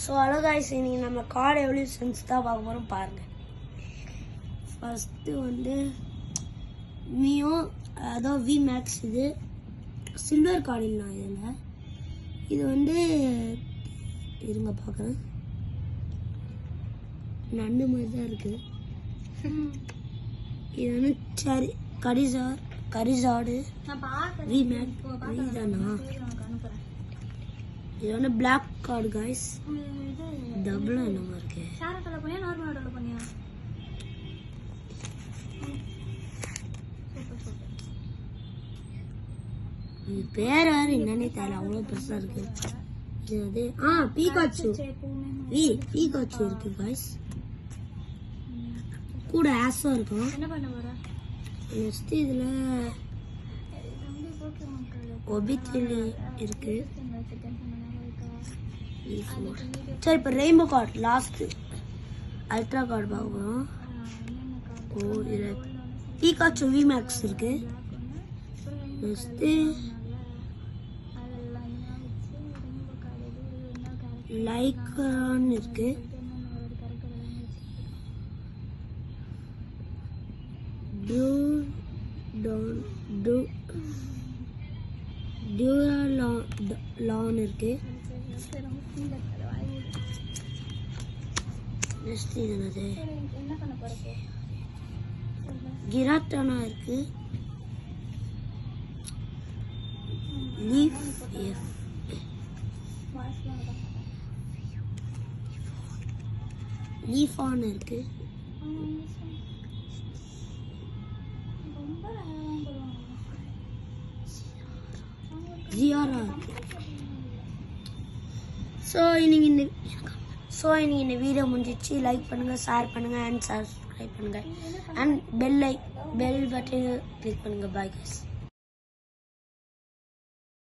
So hello guys, இன்னைக்கு நம்ம card evolutions தான் பார்க்க போகிறோம். பாருங்கள், ஃபஸ்ட்டு வந்து மியோ, அதாவது வி மேக்ஸ். இது சில்வர் கார்டு இல்லை. இதில் இது வந்து இருங்க பார்க்குறேன், நண்டு மாதிரி தான் இருக்குது. இது வந்து சரி கரிசாடு வி மேக் தானா. இது வந்து பிளாக் கார்டு காய்ஸ். டபுள் என்னமா இருக்கு. இது பேர் வேறு என்னன்னே தெரியல, அவ்வளோ பெருசாக இருக்கு. இது வந்து பீகாச்சு பீகாச்சு இருக்கு காய்ஸ். கூட ஆஸும் இருக்கும். நெக்ஸ்ட் இதில் ஒபித்திலி இருக்கு. சரி, இப்போ rainbow card last ultra card பார்ப்போம். இதில் பீகாச்சு வி மேக்ஸ் இருக்கு. நெக்ஸ்ட்டு லைக்கான் இருக்கு. டியூராலான் இருக்கு. நெக்ஸ்ட் இது என்னது, கிராட்டானா இருக்கு. லீஃபான் இருக்கு. ஜியாரா இருக்கு. ஸோ இன்னைக்கு இந்த வீடியோ முடிஞ்சிச்சு. லைக் பண்ணுங்கள், ஷேர் பண்ணுங்கள் அண்ட் சப்ஸ்கிரைப் பண்ணுங்கள் அண்ட் பெல் பட்டன் கிளிக் பண்ணுங்கள். Bye guys.